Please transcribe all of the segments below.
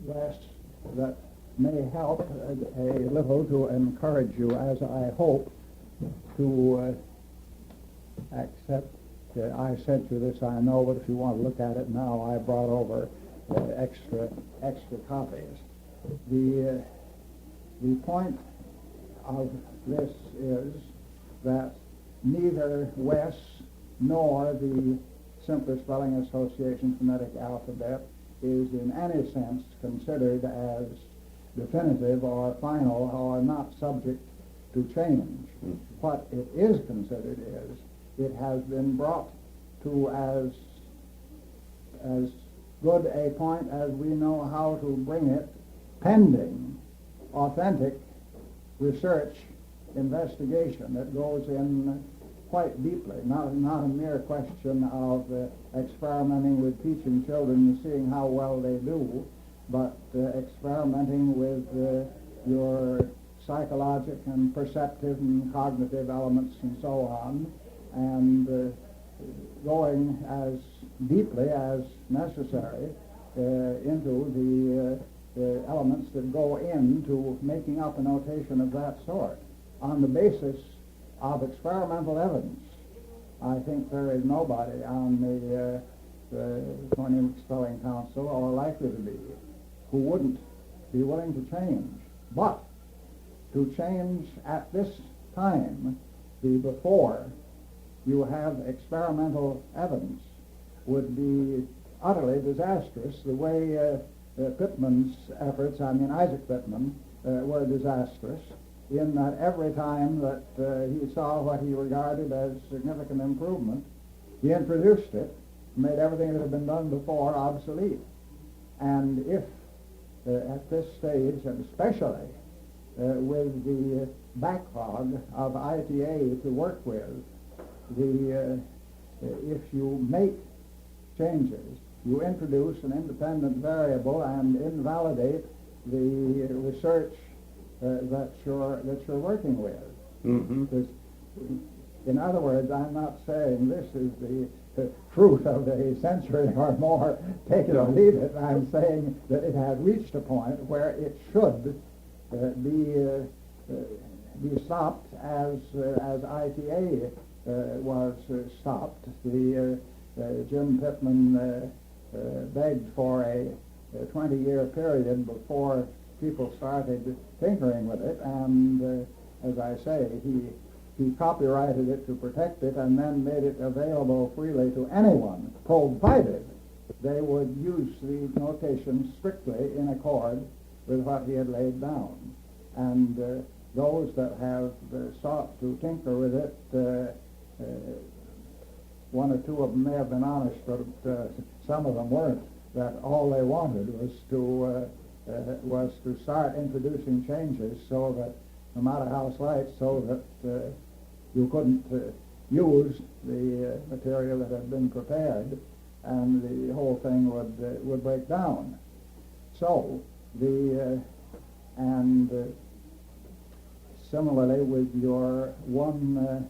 West, that may help a little to encourage you, as I hope, to accept. I sent you this, I know, but if you want to look at it now, I brought over extra copies. The point of this is that neither Wes nor the Simpler Spelling Association phonetic alphabet is in any sense considered as definitive or final or not subject to change. What it is considered is it has been brought to as good a point as we know how to bring it, pending authentic research investigation that goes in quite deeply, not a mere question of experimenting with teaching children and seeing how well they do, but experimenting with your psychologic and perceptive and cognitive elements and so on, and going as deeply as necessary into the elements that go into making up a notation of that sort on the basis of experimental evidence. I think there is nobody on the Phonemic Spelling Council, or likely to be, who wouldn't be willing to change. But to change at this time, before you have experimental evidence, would be utterly disastrous, the way Pittman's efforts, Isaac Pittman, were disastrous, in that every time that he saw what he regarded as significant improvement, he introduced it, made everything that had been done before obsolete. And if at this stage, and especially with the backlog of ITA to work with, if you make changes, you introduce an independent variable and invalidate the research that you're working with. Mm-hmm. In other words, I'm not saying this is the truth of a century or more, take it or leave it. I'm saying that it has reached a point where it should be stopped as ITA was stopped. Jim Pittman begged for a 20-year period before people started tinkering with it, and as I say, he copyrighted it to protect it and then made it available freely to anyone, provided they would use the notation strictly in accord with what he had laid down. And those that have sought to tinker with it, one or two of them may have been honest, but some of them weren't, that all they wanted was to start introducing changes so that, no matter how slight, so that you couldn't use the material that had been prepared, and the whole thing would break down. So similarly with your one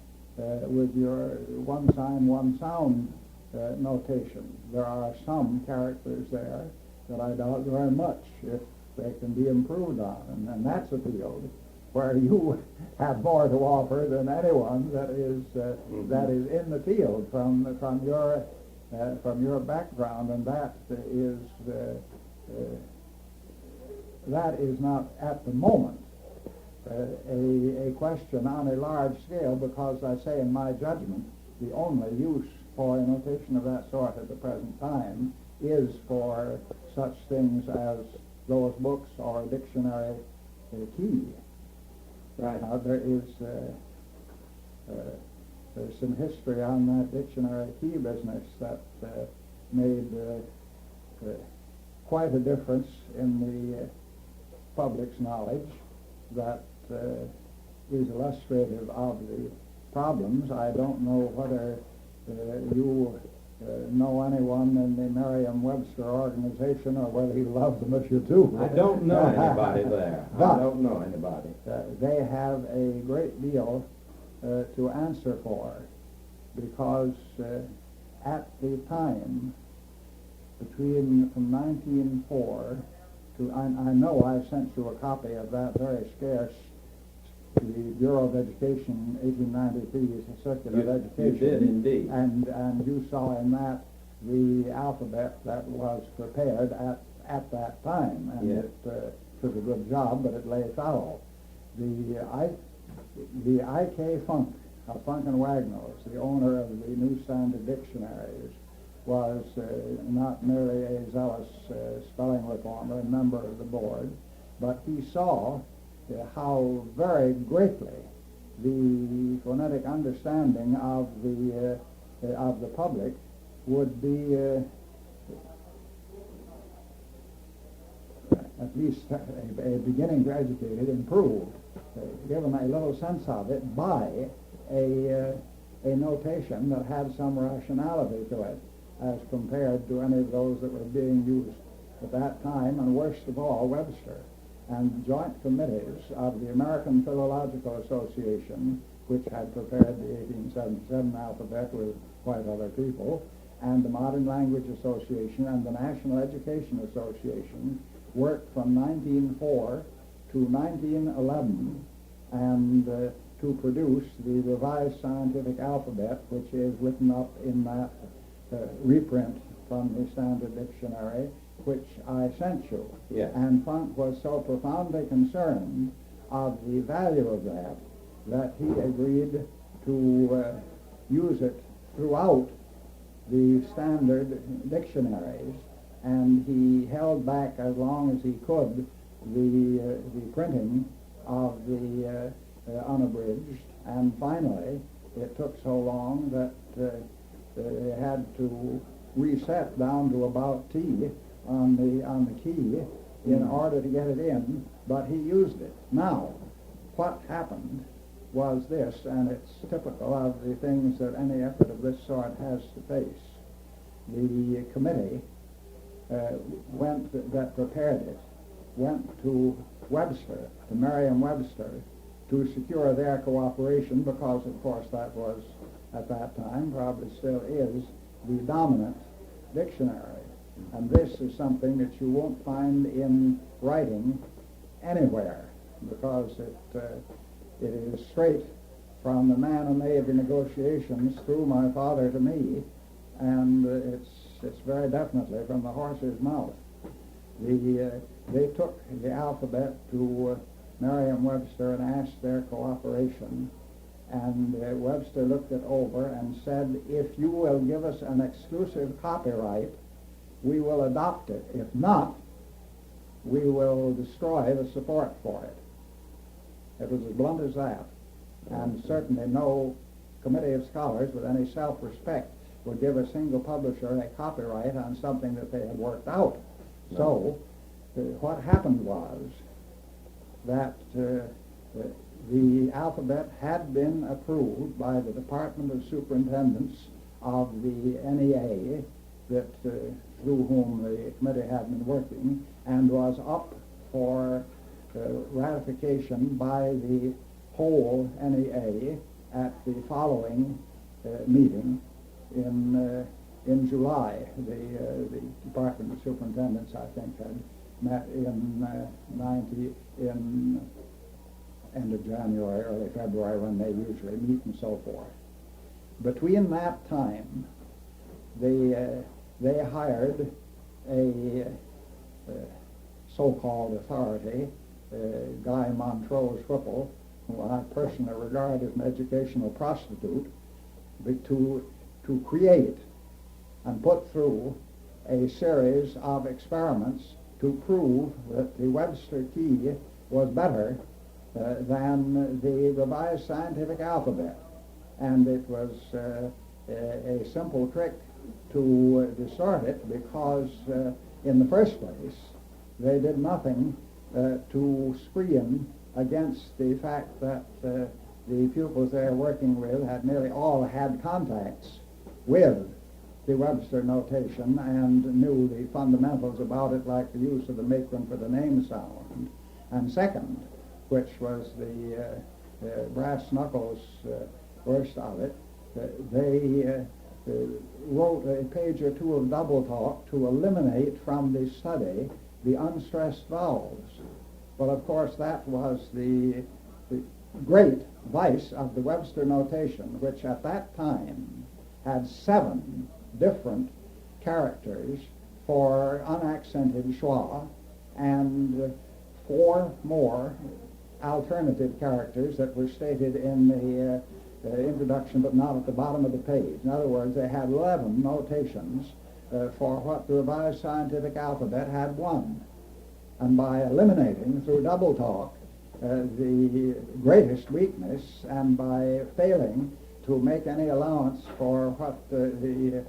sign, one sound notation, there are some characters there that I doubt very much if they can be improved on, and that's a field where you have more to offer than anyone that is in the field from your background, and that is not at the moment a question on a large scale, because I say in my judgment the only use for a notation of that sort at the present time is for such things as those books or dictionary key. Right. Now there's some history on that dictionary key business that made quite a difference in the public's knowledge, that is illustrative of the problems. I don't know whether you know anyone in the Merriam-Webster organization, or whether you love them if you do. I don't know anybody there. I don't know anybody. They have a great deal to answer for, because at the time from 1904 I know I sent you a copy of that very scarce, the Bureau of Education 1893 Circular of Education. You did indeed. And you saw in that the alphabet that was prepared at that time, and yes. it took a good job, but it lay foul. The I.K. Funk of Funk and Wagnalls, the owner of the New Standard Dictionaries, was not merely a zealous spelling reformer and member of the board, but he saw how very greatly the phonetic understanding of the public would be at least a beginning to educate it, improved, given a little sense of it by a notation that had some rationality to it, as compared to any of those that were being used at that time, and worst of all, Webster. And joint committees of the American Philological Association, which had prepared the 1877 alphabet with quite other people, and the Modern Language Association and the National Education Association worked from 1904 to 1911 and to produce the revised scientific alphabet, which is written up in that reprint from the Standard Dictionary, which I sent you. Yes. And Funk was so profoundly concerned of the value of that he agreed to use it throughout the standard dictionaries, and he held back as long as he could the printing of the unabridged, and finally it took so long that they had to reset down to about T on the key in order to get it in, but he used it. Now, what happened was this, and it's typical of the things that any effort of this sort has to face. The committee that prepared it went to Webster, to Merriam-Webster, to secure their cooperation, because of course that was at that time, probably still is, the dominant dictionary. And this is something that you won't find in writing anywhere, because it is straight from the man who made the negotiations through my father to me, and it's very definitely from the horse's mouth. They took the alphabet to Merriam-Webster and asked their cooperation, and Webster looked it over and said, if you will give us an exclusive copyright, we will adopt it. If not, we will destroy the support for it. It was as blunt as that. And certainly no committee of scholars with any self-respect would give a single publisher a copyright on something that they had worked out. No. So what happened was that the alphabet had been approved by the Department of Superintendents of the NEA, that through whom the committee had been working, and was up for ratification by the whole NEA at the following meeting in July. The Department of Superintendents, I think, had met in end of January, early February, when they usually meet and so forth. Between that time, they hired a so-called authority, Guy Montrose Whipple, who I personally regard as an educational prostitute, to create and put through a series of experiments to prove that the Webster key was better than the revised scientific alphabet. And it was a simple trick to distort it, because in the first place they did nothing to screen against the fact that the pupils they were working with had nearly all had contacts with the Webster notation and knew the fundamentals about it, like the use of the macron for the name sound. And second, which was the brass knuckles worst of it, they wrote a page or two of double talk to eliminate from the study the unstressed vowels. But of course that was the great vice of the Webster notation, which at that time had 7 different characters for unaccented schwa and 4 more alternative characters that were stated in the introduction but not at the bottom of the page. In other words, they had 11 notations for what the Revised Scientific Alphabet had 1. And by eliminating through double talk the greatest weakness and by failing to make any allowance for what the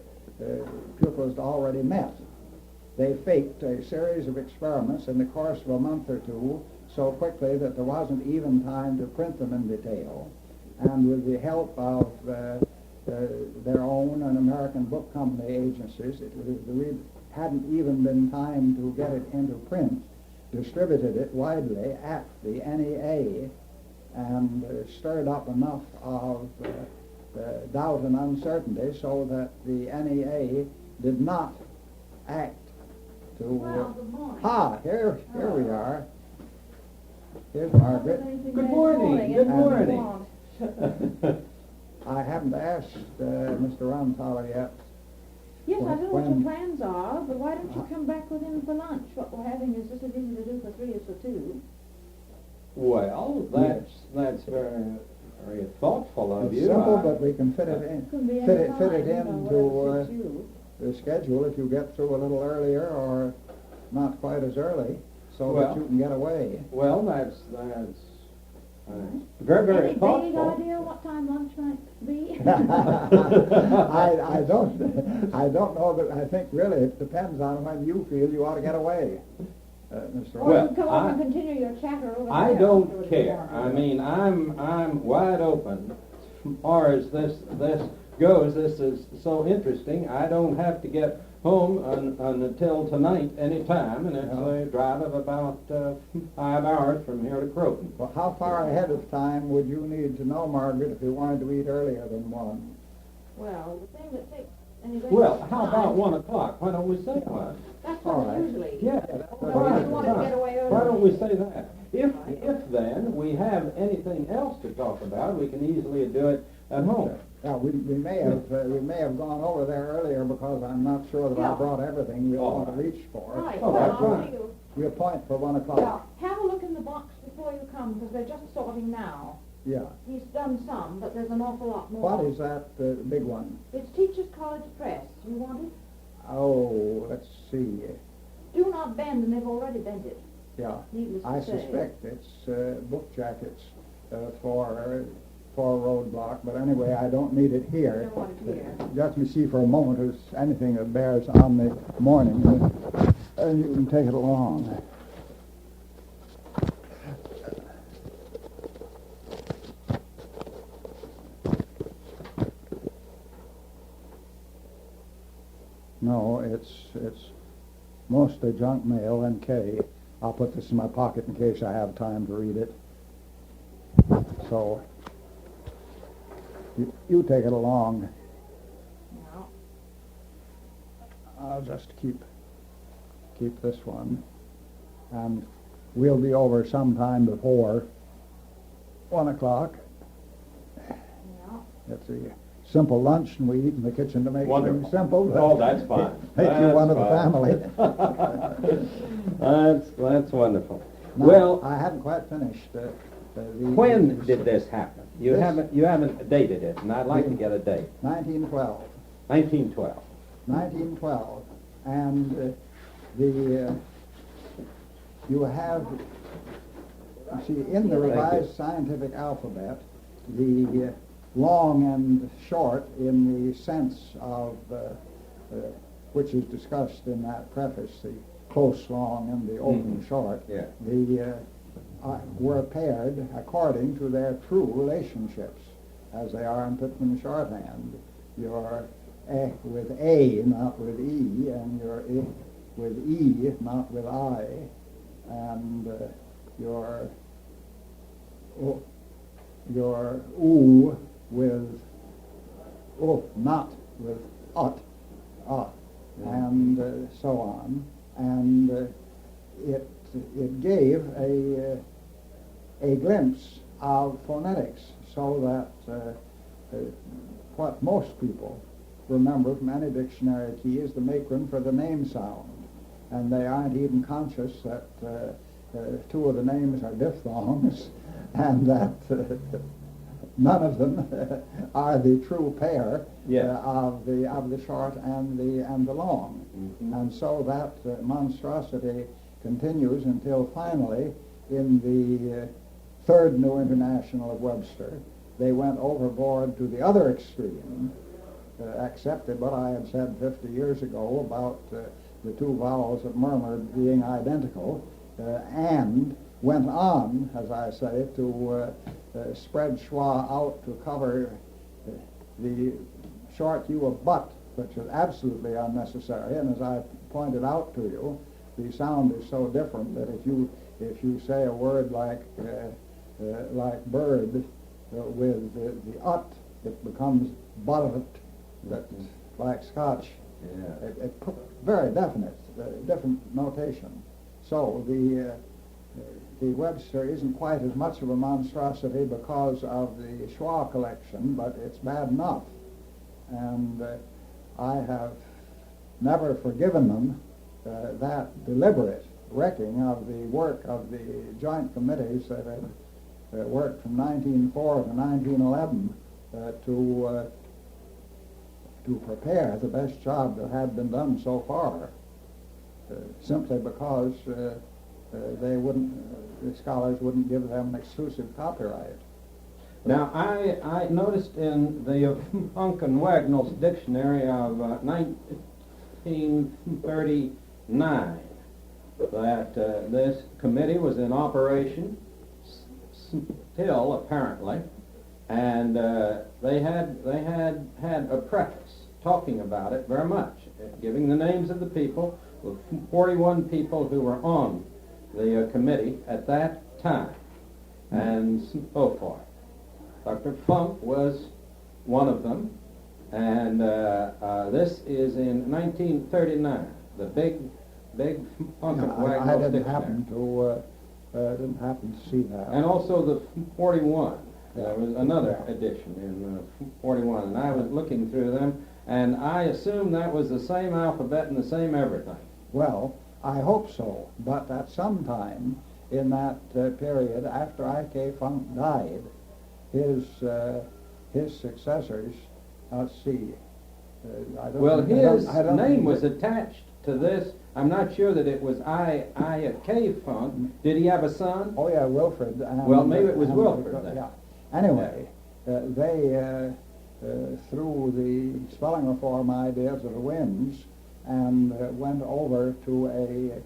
pupils already met, they faked a series of experiments in the course of a month or 2 so quickly that there wasn't even time to print them in detail. And with the help of their own and American Book Company agencies, it hadn't even been time to get it into print, distributed it widely at the NEA, and stirred up enough of doubt and uncertainty so that the NEA did not act to... Well, good morning. Here we are. Here's Margaret. Good morning. Good morning. I haven't asked Mr. Rondthaler yet. Yes, I don't know what When- your plans are, but why don't you come back with him for lunch? What we're having is just as easy to do for 3 as for 2. Well, that's very thoughtful of It's you. simple, but we can fit it in. Couldn't be Fit any it, fit it time, into whatever suits you. the schedule if you get through a little earlier or not quite as early, so that Well- you can get away. Well, that's very, very Any vague thoughtful. idea what time lunch might be? I don't know that. I think really it depends on when you feel you ought to get away, Mr. Or Rondthaler. Well, you come over and continue your chatter over I there don't afterwards care. tomorrow. I mean, I'm wide open. As far as this goes, this is so interesting. I don't have to get home until tonight any time, and it's No. a drive of about 5 hours from here to Croton. Well, how far ahead of time would you need to know, Margaret, if you wanted to eat earlier than 1? Well, the thing that takes anybody... Well, how about 1 o'clock? Why don't we say 1? That's All what right. usually... Yeah, Or you want to get away early. Why don't we say that? If then we have anything else to talk about, we can easily do it at home. Yeah, we may have gone over there earlier because I'm not sure that I Yeah. brought everything we'll All want to right. reach for. Right, Oh, well, that's I'll right. see you. We appoint for 1 Yeah, o'clock. have a look in the box before you come, because they're just sorting now. Yeah. He's done some, but there's an awful lot more. What is that big one? It's Teachers College Press. You want it? Oh, let's see. Do not bend, and they've already bent it, Yeah. needless to I say. suspect it's book jackets for roadblock, but anyway, I don't need it here. Don't want it here. Let me see for a moment if there's anything that bears on the morning, and you can take it along. No, it's mostly junk mail and K. I'll put this in my pocket in case I have time to read it. So you take it along. No. I'll just keep this one, and we'll be over sometime before 1 o'clock. No. It's a simple lunch, and we eat in the kitchen to make Wonderful. things simple. Oh, that's fine. Make you That's one of the fine. family. That's wonderful. Now, Well, I haven't quite finished. when did this happen? You haven't dated it, and I'd like to get a date. 1912. 1912. 1912, and you have, see, in the Revised Scientific Alphabet, the long and short in the sense of which is discussed in that preface, the close long and the open short, Yeah. were paired according to their true relationships, as they are in Pitman shorthand. Your with A, not with E, and your I with E, not with I, and your U with not with ut, and so on. And it gave a glimpse of phonetics, so that what most people remember from any dictionary key is the macron for the name sound, and they aren't even conscious that two of the names are diphthongs, and that none of them are the true pair of the short and the long. Mm-hmm. And so that monstrosity continues until finally, in the Third New International of Webster, they went overboard to the other extreme, accepted what I had said 50 years ago about the two vowels of murmur being identical, and went on, as I say, to spread schwa out to cover the short U of but, which is absolutely unnecessary. And as I pointed out to you, the sound is so different that if you say a word like bird with the ut, it becomes buttot, that's like Scotch. Yeah. Very definite, different notation. So the Webster isn't quite as much of a monstrosity because of the schwa collection, but it's bad enough. And I have never forgiven them that deliberate wrecking of the work of the joint committees that had worked from 1904 to 1911 to prepare the best job that had been done so far, simply because the scholars wouldn't give them an exclusive copyright. Now, I noticed in the Funk and Wagnall's dictionary of 1939 that this committee was in operation still, apparently, and they had a preface talking about it very much, giving the names of the people, the 41 people who were on the committee at that time, and so forth. Dr. Funk was one of them, and this is in 1939, the big Funk and I Wagnall's didn't dictionary. happen to see that. And also the 41. There was another edition in 41, and I was looking through them, and I assume that was the same alphabet and the same everything. Well, I hope so, but at some time in that period, after I.K. Funk died, his successors, let's see. Well, his name was attached to this. I'm not sure that it was I.K. Funk. Did he have a son? Oh yeah, Wilfred. Well, maybe it was Wilfred then. Yeah. Anyway, they threw the spelling reform idea to the winds and went over to a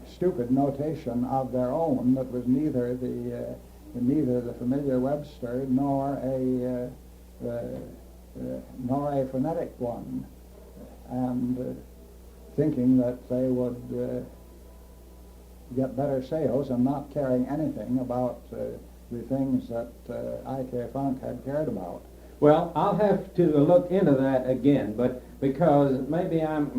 stupid notation of their own that was neither the familiar Webster nor a phonetic one, and thinking that they would get better sales and not caring anything about the things that I.K. Funk had cared about. Well, I'll have to look into that again, but because maybe I'm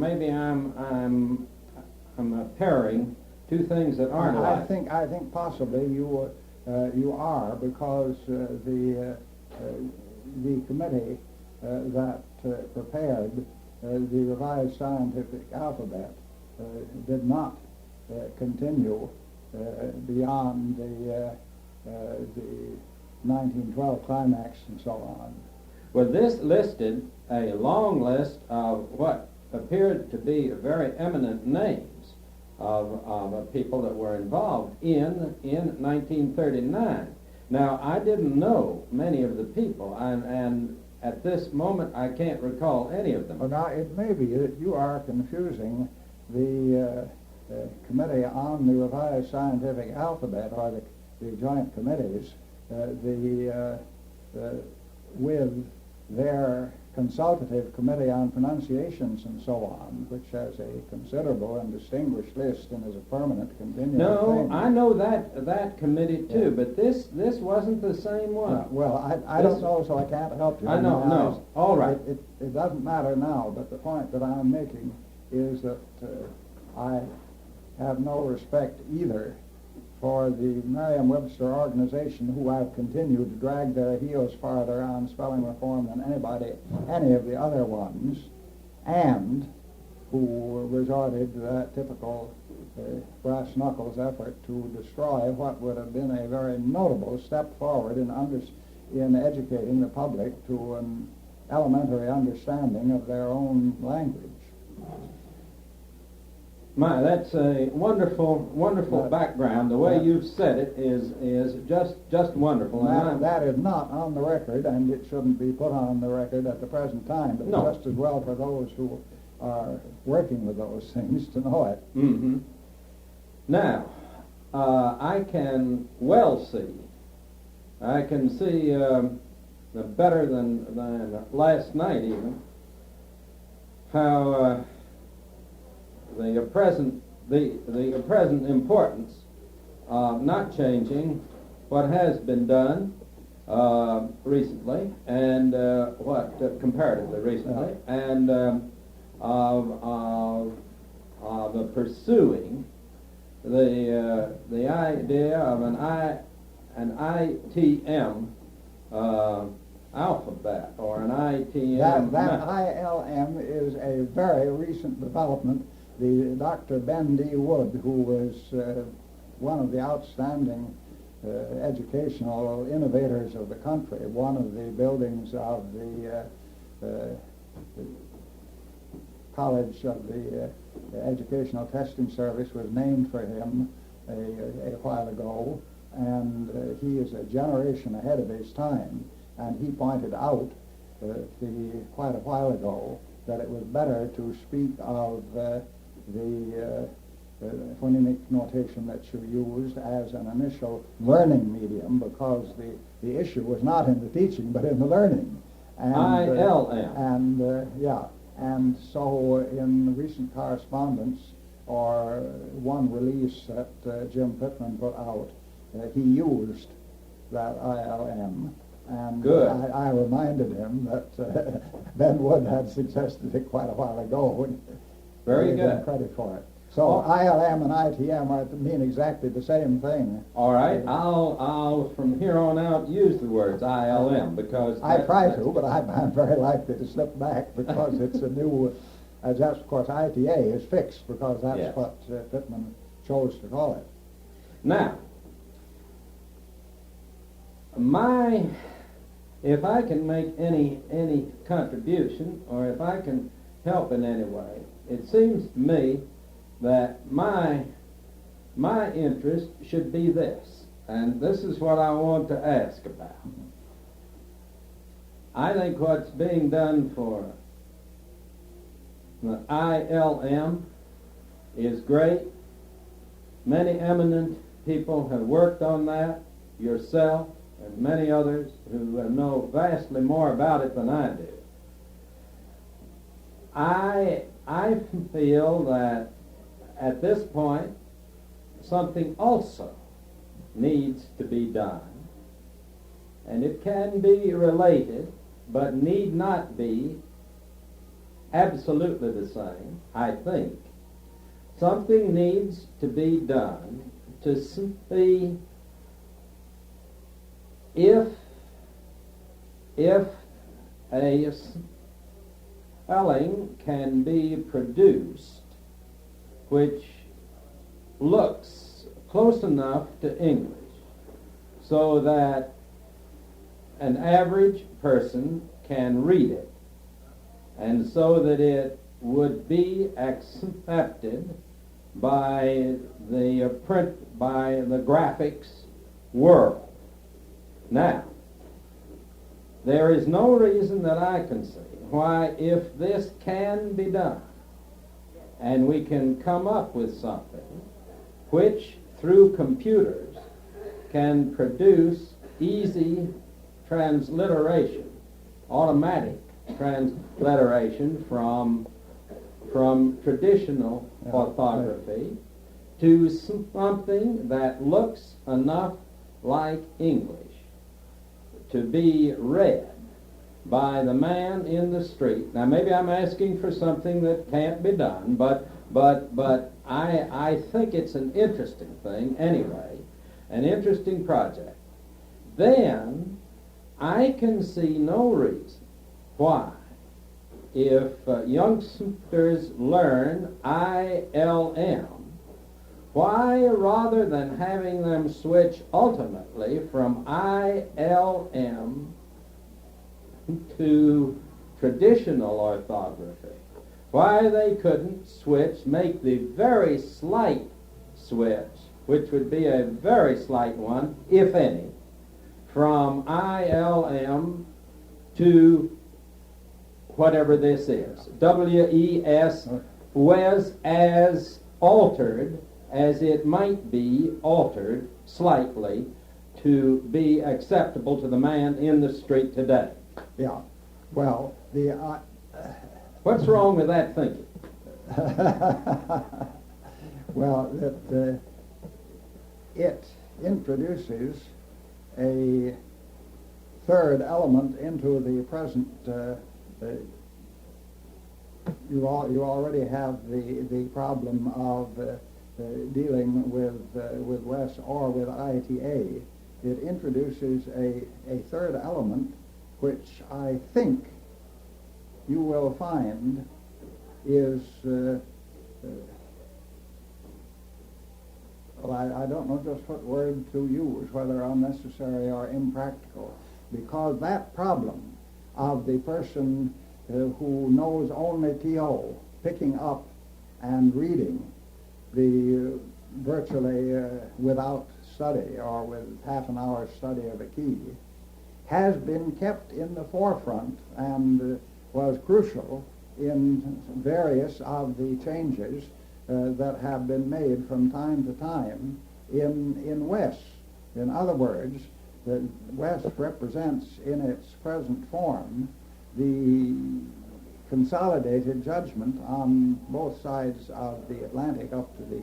pairing two things that aren't alike. I think possibly you are, because the committee that prepared the revised scientific alphabet did not continue beyond the 1912 climax and so on. Well, this listed a long list of what appeared to be very eminent names of people that were involved in 1939. Now, I didn't know many of the people, and at this moment I can't recall any of them. Well, now, it may be that you are confusing the Committee on the Revised Scientific Alphabet, or the joint committees, with their consultative committee on pronunciations and so on, which has a considerable and distinguished list and is a permanent continuing thing. I know that committee too, but this wasn't the same one. Well, I don't know, so I can't help you. I know, no, all right. It doesn't matter now, but the point that I'm making is that I have no respect either for the Merriam-Webster organization, who have continued to drag their heels farther on spelling reform than any of the other ones, and who resorted to that typical brass knuckles effort to destroy what would have been a very notable step forward in educating the public to an elementary understanding of their own language. My, that's a wonderful background. The way you've said it is just wonderful. That is not on the record, and it shouldn't be put on the record at the present time, but No. just as well for those who are working with those things to know it. Mm-hmm. Now, I can well see, better than last night even, how the present importance of not changing what has been done recently, and comparatively recently, and of pursuing the idea of an ITM alphabet, or an ITM. That ILM is a very recent development. The Dr. Ben D. Wood, who was one of the outstanding educational innovators of the country, one of the buildings of the College of the Educational Testing Service was named for him a while ago, and he is a generation ahead of his time, and he pointed out quite a while ago that it was better to speak of the phonemic notation that you used as an initial learning medium, because the issue was not in the teaching but in the learning. And, ILM. And so in recent correspondence, or one release that Jim Pittman put out, he used that ILM. And Good. I reminded him that Ben Wood had suggested it quite a while ago. And Very gave him good. credit for it. So ILM and ITM mean exactly the same thing. All right, I'll from here on out use the words ILM, because I try to, but I'm very likely to slip back because it's a new. Just of course, ITA is fixed because that's Yes. what Pittman chose to call it. Now, if I can make any contribution, or if I can help in any way, it seems to me that my interest should be this, and this is what I want to ask about. I think what's being done for the ILM is great. Many eminent people have worked on that, yourself and many others who know vastly more about it than I do. I feel that at this point something also needs to be done, and it can be related but need not be absolutely the same. I think something needs to be done to see if a spelling can be produced which looks close enough to English so that an average person can read it, and so that it would be accepted by the graphics world. Now, there is no reason that I can see why, if this can be done, and we can come up with something which, through computers, can produce easy transliteration, automatic transliteration from traditional orthography to something that looks enough like English to be read by the man in the street. Now, maybe I'm asking for something that can't be done, but but I think it's an interesting thing anyway, an interesting project. Then I can see no reason why, if youngsters learn ILM, why rather than having them switch ultimately from ILM to traditional orthography, why they couldn't make the very slight switch, which would be a very slight one, if any, from ILM to whatever this is, WES, was as altered as it might be altered slightly to be acceptable to the man in the street today. Yeah. Well, What's wrong with that thinking? well, it introduces a third element into the present. You already have the problem of dealing with WES or with ITA. It introduces a third element, which I think you will find is, well, I don't know just what word to use, whether unnecessary or impractical, because that problem of the person who knows only TO, picking up and reading the virtually without study or with half an hour's study of a key, has been kept in the forefront and was crucial in various of the changes that have been made from time to time in WES. In other words, the WES represents in its present form the consolidated judgment on both sides of the Atlantic up to the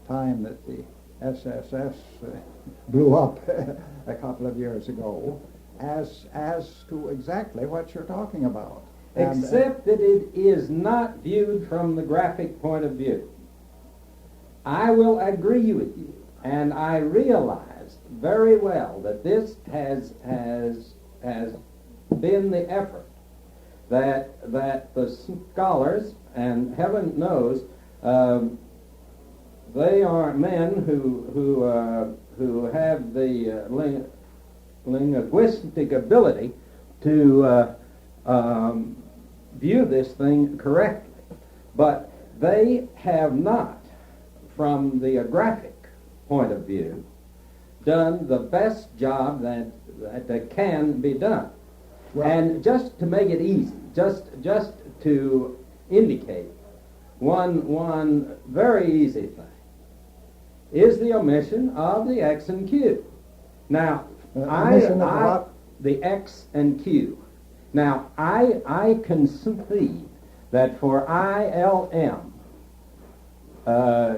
time that the SSS blew up a couple of years ago, as to exactly what you're talking about. Except that it is not viewed from the graphic point of view. I will agree with you, and I realize very well that this has been the effort that the scholars, and heaven knows, they are men who have the linguistic ability to view this thing correctly, but they have not, from the graphic point of view, done the best job that can be done. Well, and just to make it easy, just to indicate one very easy thing is the omission of the X and Q. Now, the X and Q. Now, I concede that for ILM,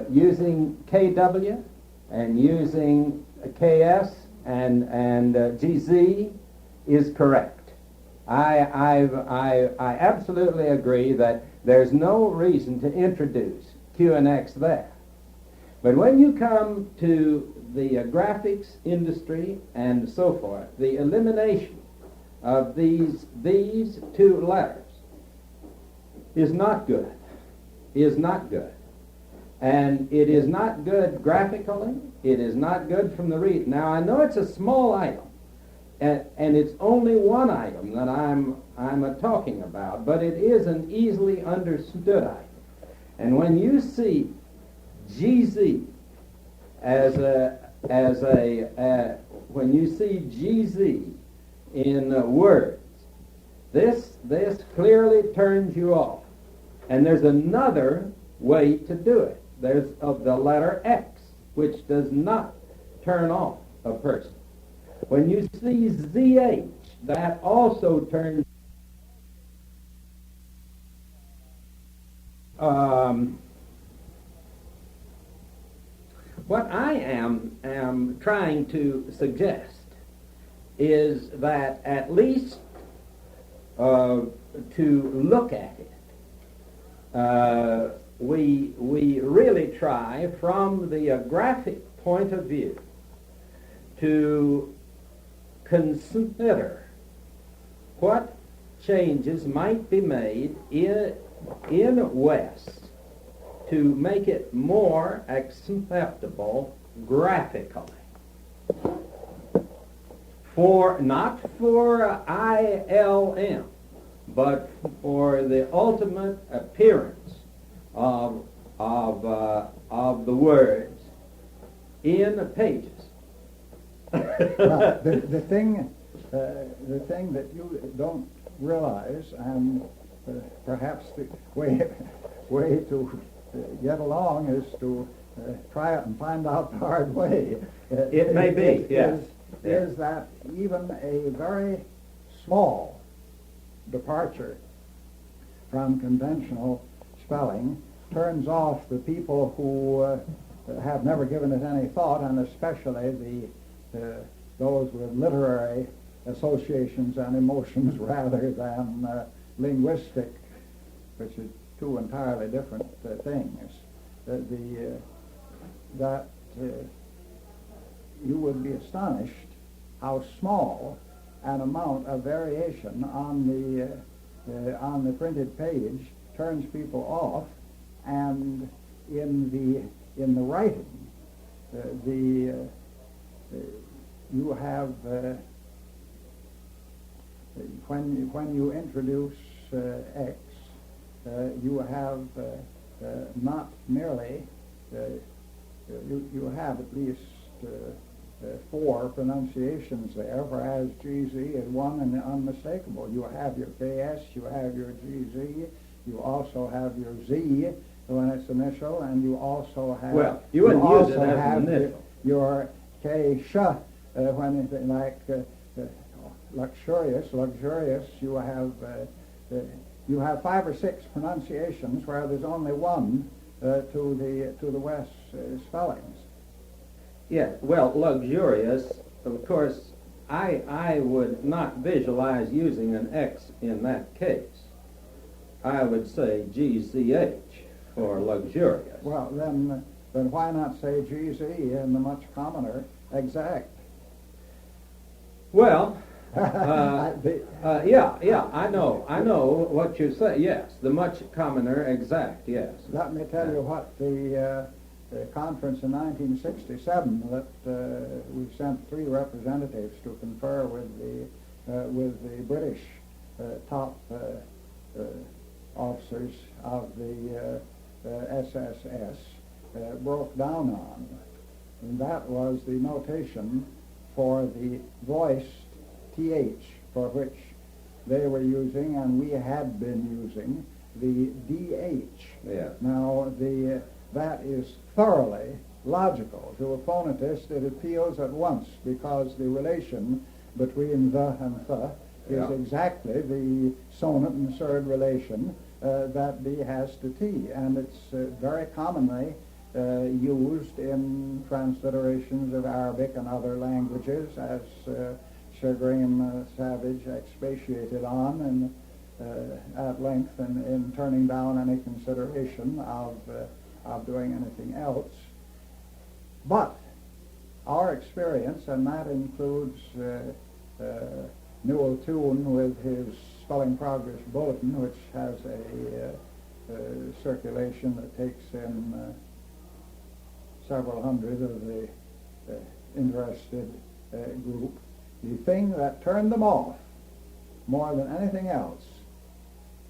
using KW and using KS and GZ is correct. I absolutely agree that there's no reason to introduce Q and X there. But when you come to the graphics industry and so forth, the elimination of these two letters is not good. And it is not good graphically. It is not good from the read. Now, I know it's a small item, and it's only one item that I'm talking about, but it is an easily understood item. And when you see GZ when you see GZ in words, this clearly turns you off. And there's another way to do it. There's of the letter X, which does not turn off a person. When you see ZH, that also turns. What I am trying to suggest is that at least to look at it, we really try from the graphic point of view to consider what changes might be made in West to make it more acceptable graphically. Not for ILM, but for the ultimate appearance of the words in the pages. The thing that you don't realize, and perhaps the way to get along is to try it and find out the hard way. It may be, yes. Is that even a very small departure from conventional spelling turns off the people who have never given it any thought, and especially those with literary associations and emotions rather than linguistic, which are two entirely different things. You would be astonished how small an amount of variation on the printed page turns people off, and in the writing, you have when you introduce X, you have not merely you have at least 4 pronunciations there, whereas GZ is one and unmistakable. You have your KS, you have your GZ, you also have your Z when it's initial, and you also have you wouldn't use it as an initial. Your K sh when it's like luxurious. You have 5 or 6 pronunciations where there's only one to the West spellings. Yeah, well, luxurious, of course, I would not visualize using an X in that case. I would say GZH for luxurious. Well, then why not say GZ in the much commoner exact? Well, yeah, I know what you say. Yes, the much commoner exact. Yes. Let me tell you what the conference in 1967 that we sent 3 representatives to confer with the British top officers of the SSS broke down on, and that was the notation for the voiced TH, for which they were using and we had been using the DH. Yeah. Now that is thoroughly logical. To a phonetist it appeals at once, because the relation between the and the is exactly the sonant and surd relation that D has to T, and it's very commonly used in transliterations of Arabic and other languages, as Sir Savage expatiated on and at length in turning down any consideration of doing anything else. But our experience, and that includes Newell Toon with his Spelling Progress Bulletin, which has a circulation that takes in several hundred of the interested group. The thing that turned them off more than anything else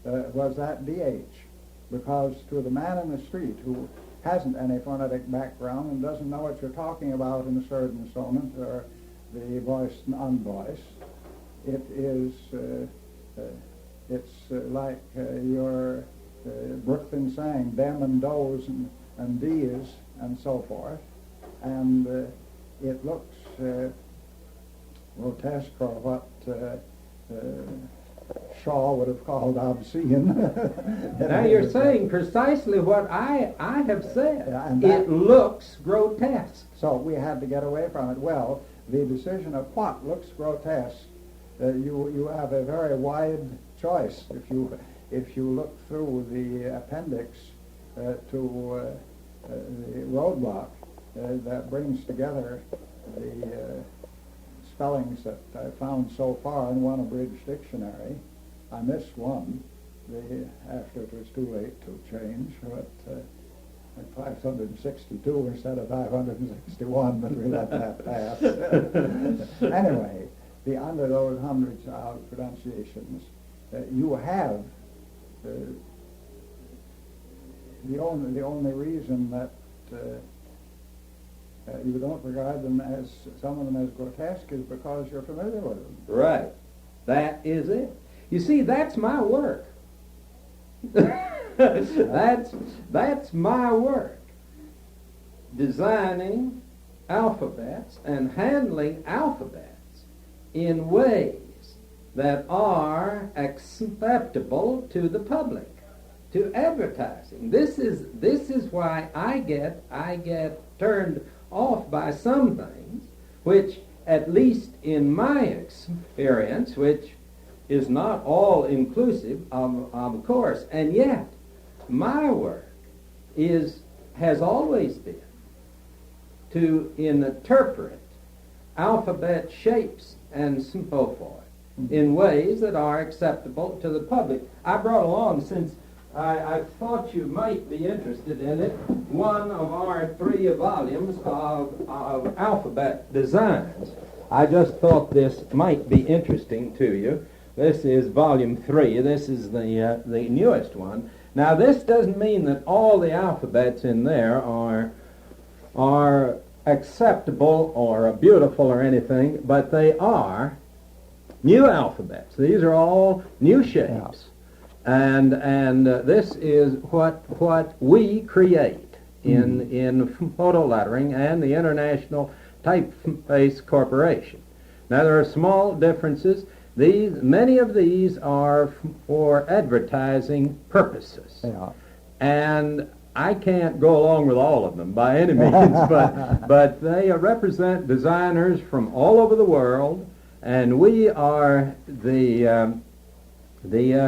was that DH, because to the man in the street who hasn't any phonetic background and doesn't know what you're talking about in the surd and sonant or the voiced and unvoiced, it is it's like your Brooklyn saying them and does and these and so forth, and it looks grotesque, or what Shaw would have called obscene. Now you're saying precisely what I have said. And it looks grotesque. So we had to get away from it. Well, the decision of what looks grotesque, you have a very wide choice. If you look through the appendix to the roadblock that brings together the spellings that I found so far in one abridged dictionary. I missed one after it was too late to change, but 562 instead of 561, but we let that pass. Anyway, under those hundreds of pronunciations, you have the only reason that you don't regard them as, some of them as grotesque, is because you're familiar with them. Right. That is it. You see, that's my work. That's my work. Designing alphabets and handling alphabets in ways that are acceptable to the public, to advertising. This is why I get turned off by some things, which, at least in my experience, which is not all inclusive of course, and yet my work has always been to interpret alphabet shapes and so forth in ways that are acceptable to the public. I brought along, since I thought you might be interested in it, one of our 3 volumes of alphabet designs. I just thought this might be interesting to you. This is volume 3. This is the newest one. Now, this doesn't mean that all the alphabets in there are acceptable or beautiful or anything, but they are new alphabets. These are all new shapes. And this is what we create in photo lettering and the International Typeface Corporation. Now, there are small differences. Many of these are for advertising purposes. And I can't go along with all of them by any means, but they represent designers from all over the world, and we are the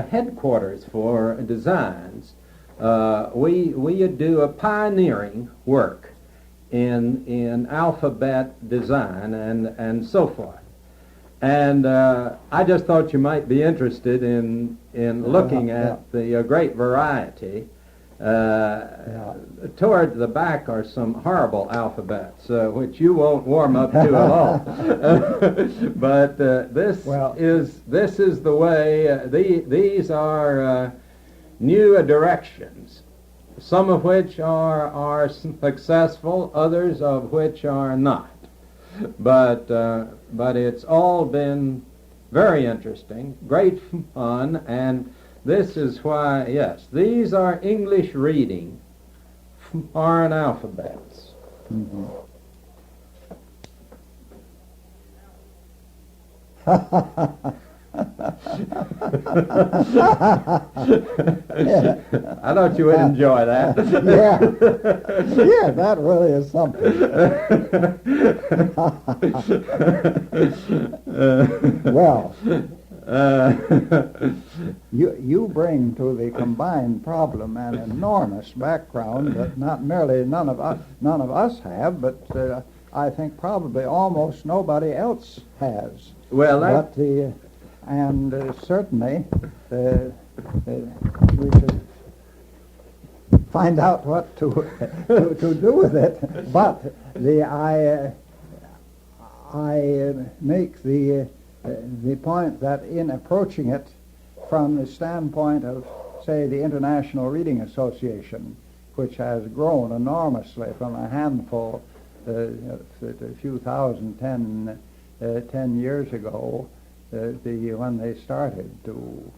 headquarters for designs. We do a pioneering work in alphabet design and so forth. And I just thought you might be interested in looking at the great variety. Toward the back are some horrible alphabets, which you won't warm up to at all. But this is the way. These are new directions, some of which are successful, others of which are not. But it's all been very interesting, great fun, and this is why, yes, these are English reading foreign alphabets. Mm-hmm. I thought you would enjoy that. Yeah, that really is something. Well, you bring to the combined problem an enormous background that not merely none of us have, but I think probably almost nobody else has. Well, certainly we should find out what to do with it. But I make the point that in approaching it from the standpoint of, say, the International Reading Association, which has grown enormously from a handful, a few thousand, 10 years ago, when they started, to,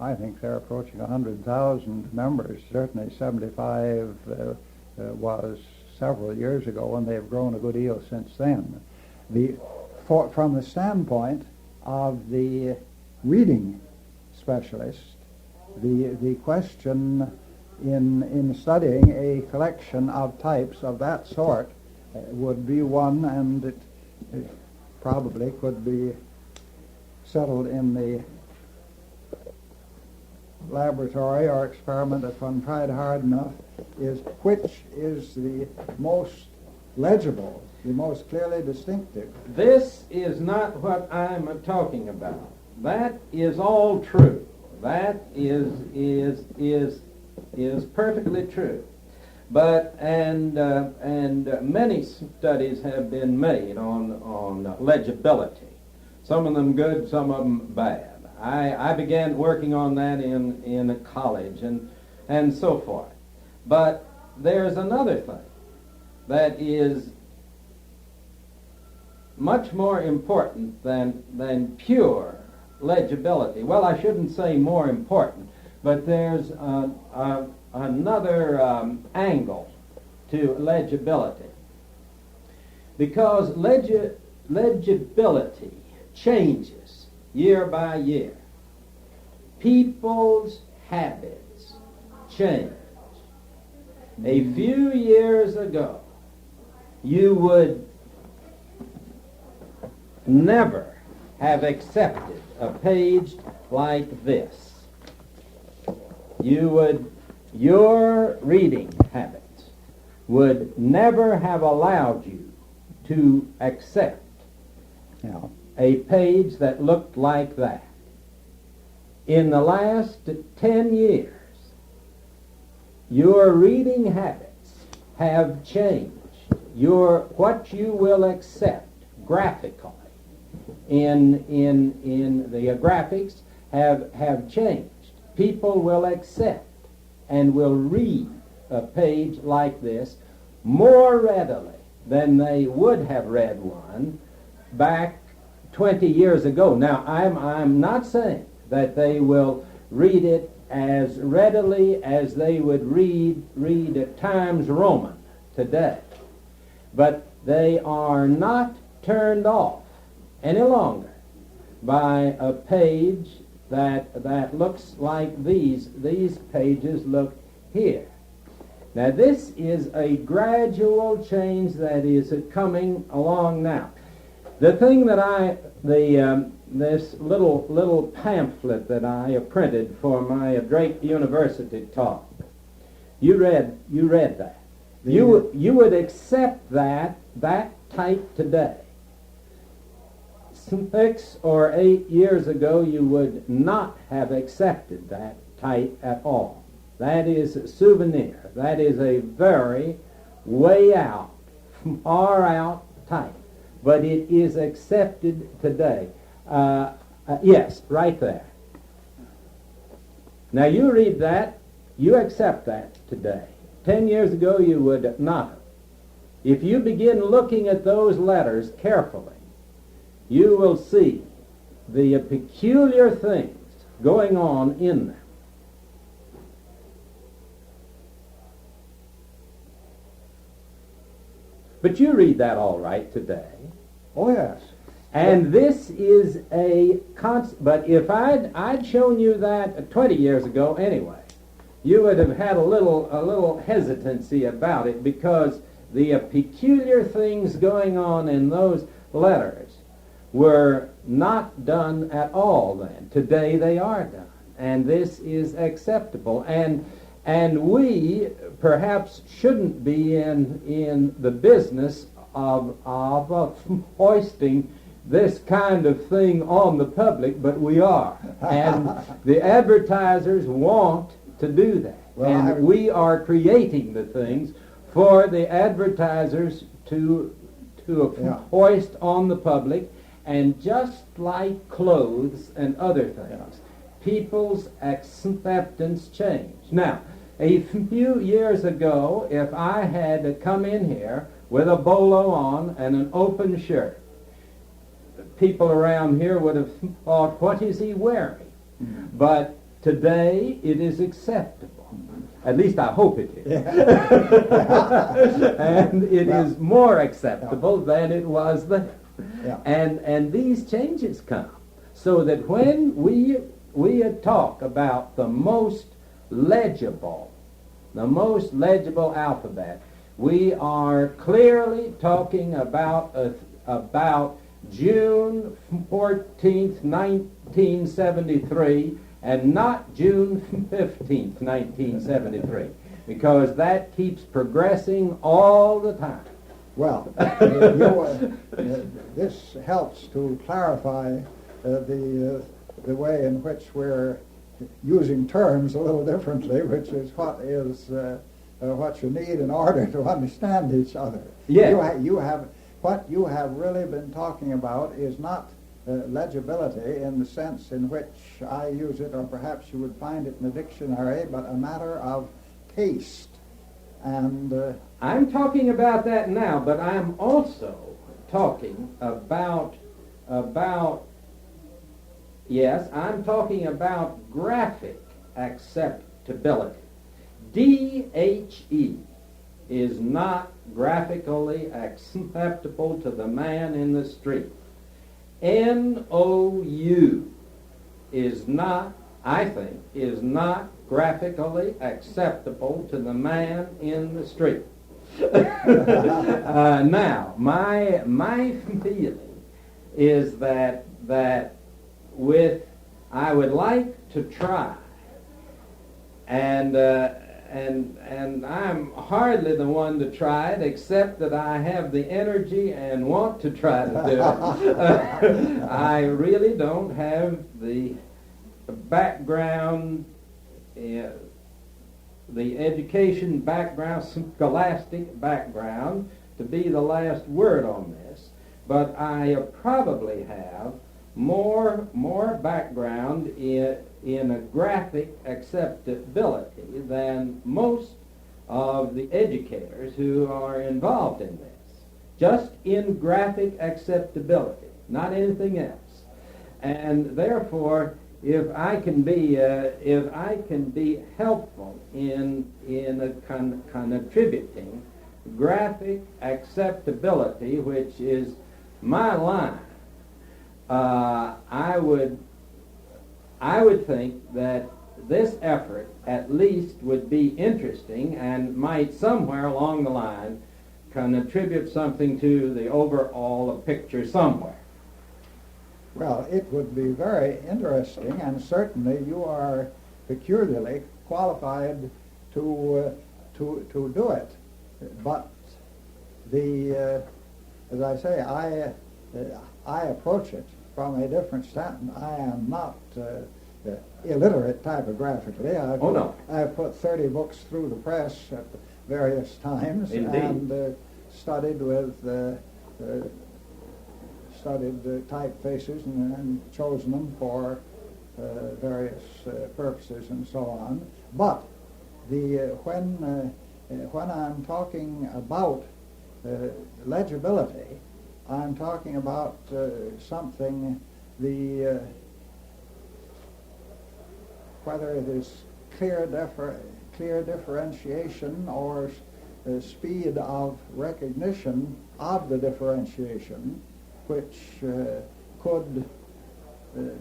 I think they're approaching 100,000 members. Certainly 75 was several years ago, and they've grown a good deal since then. From the standpoint of the reading specialist, the question in studying a collection of types of that sort would be one, and it probably could be settled in the laboratory or experiment, if one tried hard enough, is which is the most legible, the most clearly distinctive. This is not what I'm talking about. That is all true. That is perfectly true. But and many studies have been made on legibility. Some of them good, some of them bad. I began working on that in college and so forth. But there's another thing that is much more important than pure legibility. Well, I shouldn't say more important, but there's another angle to legibility. Because legibility changes year by year. People's habits change. A few years ago, you would never have accepted a page like this. Your reading habits would never have allowed you to accept a page that looked like that. In the last 10 years, your reading habits have changed. What you will accept graphically in the graphics have changed. People will accept and will read a page like this more readily than they would have read one back 20 years ago. Now, I'm not saying that they will read it as readily as they would read Times Roman today, but they are not turned off any longer by a page that looks like these pages look here. Now, this is a gradual change that is coming along now. The thing that this little pamphlet that I printed for my Drake University talk, you read that. You would accept that type today. 6 or 8 years ago, you would not have accepted that type at all. That is a souvenir. That is a very way out, far out type. But it is accepted today. Yes, right there. Now you read that, you accept that today. 10 years ago you would not have. If you begin looking at those letters carefully, you will see the peculiar things going on in them. But you read that all right today. Oh, yes. And this is but if I'd shown you that 20 years ago anyway, you would have had a little hesitancy about it, because the peculiar things going on in those letters were not done at all then. Today they are done, and this is acceptable. And we perhaps shouldn't be in the business of hoisting this kind of thing on the public, but we are. And the advertisers want to do that. Well, we are creating the things for the advertisers to hoist on the public. And just like clothes and other things, people's acceptance change. Now, a few years ago, if I had come in here with a bolo on and an open shirt, people around here would have thought, what is he wearing? But today it is acceptable. At least I hope it is. And it is more acceptable than it was then. Yeah. And these changes come, so that when we talk about the most legible alphabet, we are clearly talking about June 14th, 1973, and not June 15th, 1973, because that keeps progressing all the time. Well, this helps to clarify the way in which we're using terms a little differently, which is what you need in order to understand each other. Yeah. What you have really been talking about is not legibility in the sense in which I use it, or perhaps you would find it in the dictionary, but a matter of taste. And I'm talking about that now, but I'm also talking about yes, I'm talking about graphic acceptability. DHE is not graphically acceptable to the man in the street. NOU is not, I think, is not graphically acceptable to the man in the street. Now, my feeling is that I would like to try, and I'm hardly the one to try it, except that I have the energy and want to try to do it. I really don't have the background, the education background, scholastic background, to be the last word on this, but I probably have more background in a graphic acceptability than most of the educators who are involved in this. Just in graphic acceptability, not anything else. And therefore, if I can be helpful in contributing graphic acceptability, which is my line, I would think that this effort at least would be interesting and might somewhere along the line contribute something to the overall picture somewhere. Well, it would be very interesting, and certainly you are peculiarly qualified to do it. But as I say, I approach it from a different standpoint. I am not illiterate typographically. I've put 30 books through the press at various times. Indeed. And studied typefaces and chosen them for various purposes and so on. But when I'm talking about legibility, I'm talking about something, whether it is clear differentiation or speed of recognition of the differentiation, which could,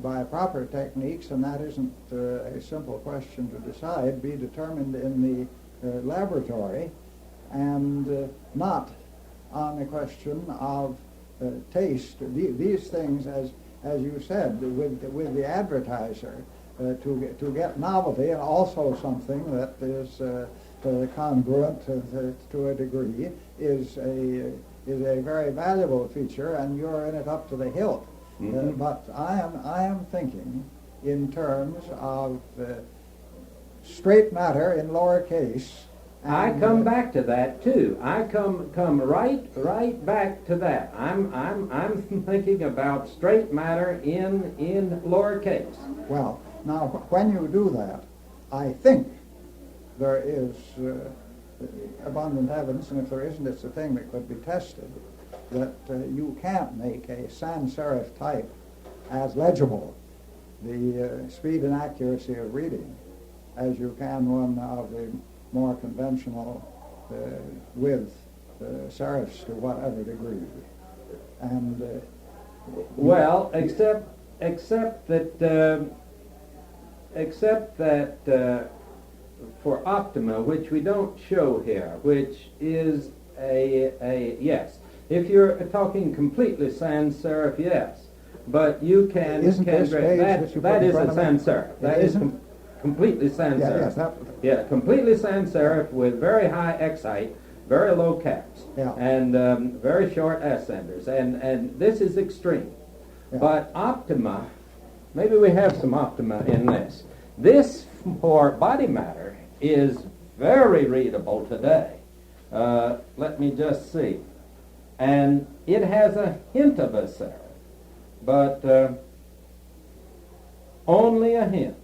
by proper techniques, and that isn't a simple question to decide, be determined in the laboratory, and not on the question of taste. These things, as you said, with the advertiser, to get novelty and also something that is congruent to a degree, is a very valuable feature, and you're in it up to the hilt. Mm-hmm. But I am thinking in terms of straight matter in lowercase. I come back to that too. I come right back to that. I'm thinking about straight matter in lowercase. Well, now when you do that, I think there is abundant evidence, and if there isn't, it's a thing that could be tested, that you can't make a sans serif type as legible, the speed and accuracy of reading, as you can one of the more conventional with serifs to whatever degree. And well, except that for Optima, which we don't show here, which is a yes. If you're talking completely sans serif, yes. but you can Isn't this page that you put that in is a front of me? sans serif. It That is isn't? completely sans Yeah, serif. yes, that, Yeah, completely sans serif with very high excite, very low caps, Yeah. and very short ascenders, and this is extreme. Yeah. But optima, maybe we have some optima in this. This for body matter is very readable today. Let me just see. And it has a hint of a serif, but only a hint.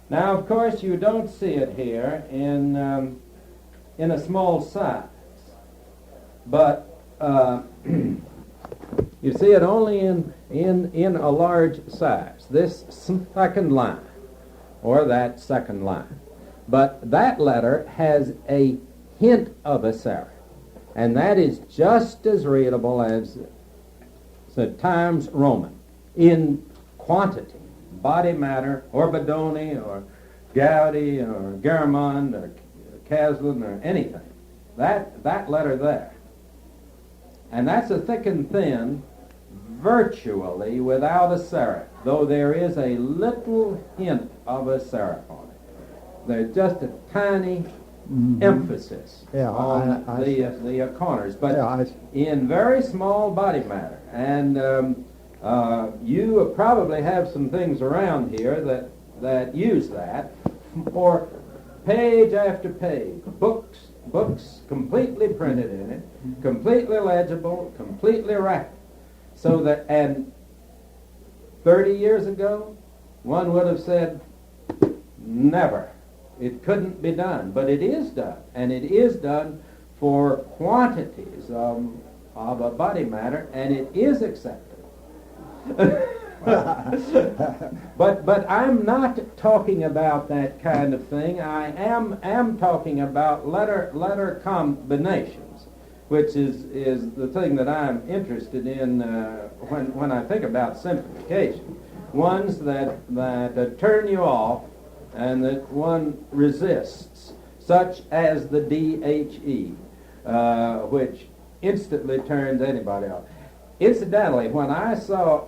Now, of course, you don't see it here in a small size, but you see it only in a large size. This second line, or that second line, but that letter has a hint of a serif, and that is just as readable as the Times Roman in quantity. Body matter, or Bedoni, or Gaudy, or Garamond, or Caslin, or anything. That letter there. And that's a thick and thin, virtually without a serif, though there is a little hint of a serif on it. There's just a tiny emphasis on the corners, but in very small body matter. And you probably have some things around here that use that for page after page, books completely printed in it, completely legible, completely rapid. So that, and 30 years ago, one would have said, never. It couldn't be done, but it is done, and it is done for quantities of a body matter, and it is accepted. but I'm not talking about that kind of thing. I am talking about letter combinations, which is the thing that I'm interested in when I think about simplification. Ones that turn you off and that one resists, such as the DHE, which instantly turns anybody off. Incidentally, when I saw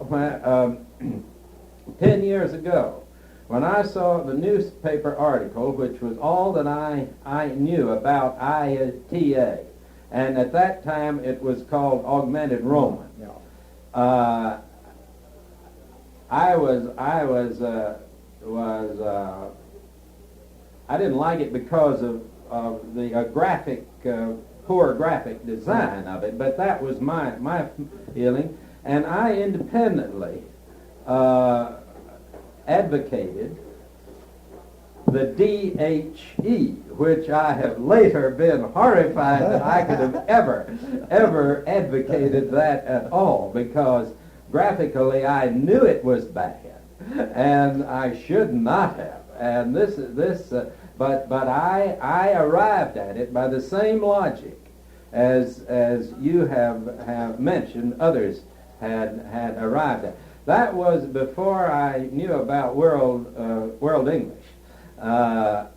10 years ago, when I saw the newspaper article, which was all that I knew about ITA, and at that time it was called Augmented Roman. Yeah. I didn't like it because of the poor graphic design of it, but that was my feeling, and I independently advocated the DHE, which I have later been horrified that I could have ever advocated that at all, because graphically I knew it was bad, and I should not have. And but I arrived at it by the same logic as you have mentioned others had arrived at. That was before I knew about World English. I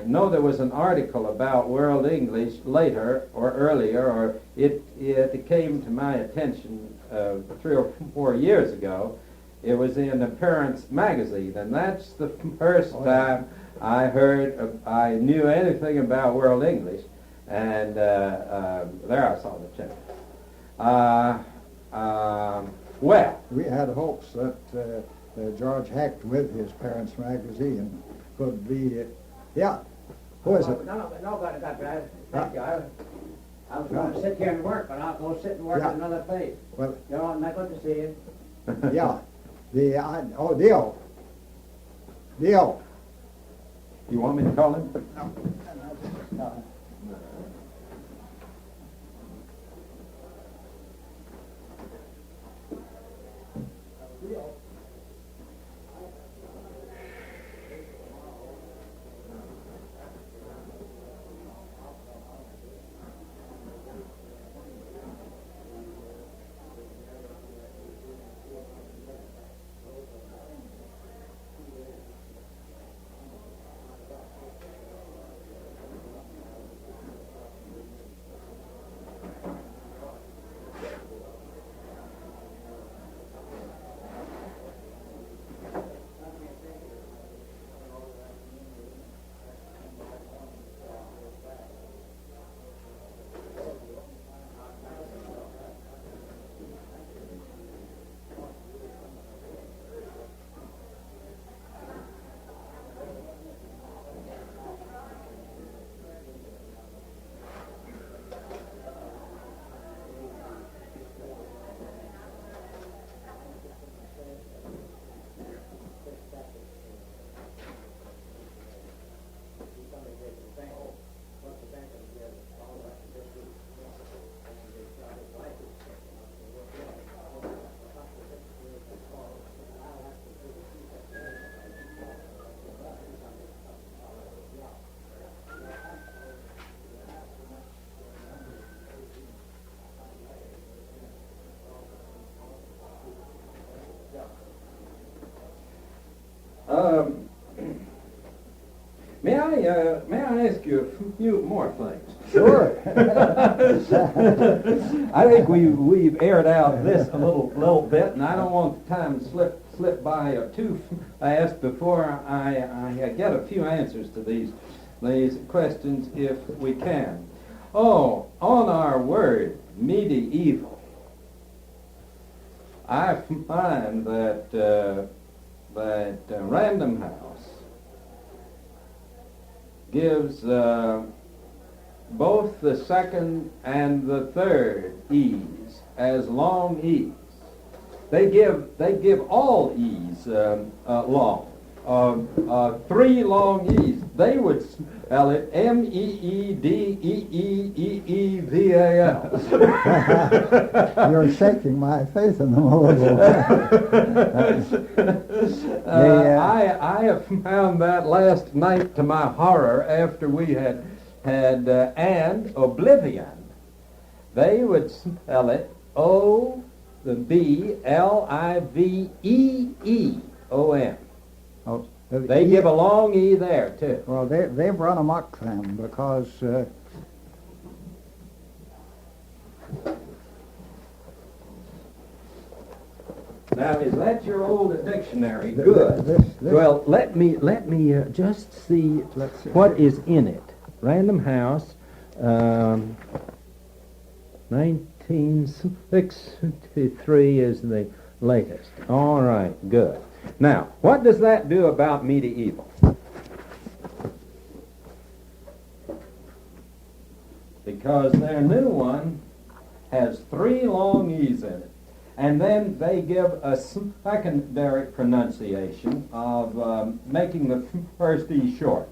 know there was an article about World English later or earlier, or it came to my attention 3 or 4 years ago. It was in Appearance magazine, and that's the first time I knew anything about World English, and there I saw the change. Well, we had hopes that George Hecht, with his Parents magazine, could be. Yeah. Who is it? No, but thank you. I was going to sit here and work, but I'll go sit and work at another place. Well, Not good to see you. yeah. Dio. you want me to call him? No. May I ask you a few more things? Sure. I think we've aired out this a little bit, and I don't want the time to slip by too fast before I get a few answers to these questions, if we can. Oh, on our word, medieval, I find that Random House gives both the second and the third E's as long E's. They give all E's long. 3 long E's. They would spell it MEEDEEEEVAL. You're shaking my faith in them a little. I have found that last night to my horror after we had and Oblivion. They would spell it OBLIVEEEON. Oh, They give a long E there, too. Well, they've run amok then, because Now, is that your old dictionary? Good. this- Well, let me just see, Let's see. what is in it. Random House, 1963 is the latest. All right, good. Now, what does that do about medieval? Because their new one has 3 long E's in it. And then they give a secondary pronunciation of making the first E short.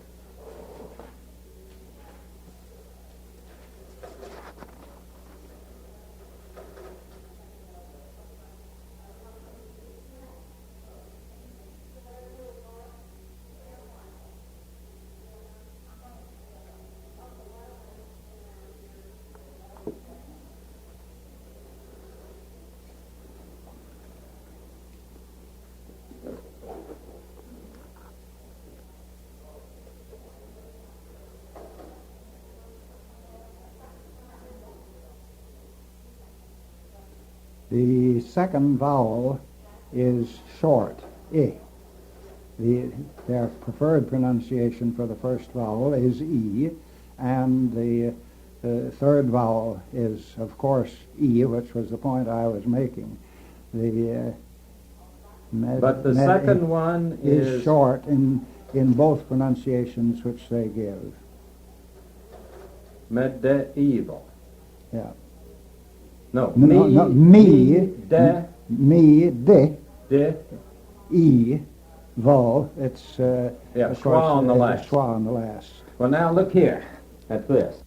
the second vowel is short, I. Their preferred pronunciation for the first vowel is E, and the third vowel is, of course, E, which was the point I was making. But the second one is short in both pronunciations which they give. medieval. Yeah. No, No, de, de, E, vowel. It's yeah, of schwa course, on the it's a last. schwa on the last. Well, now look here at this.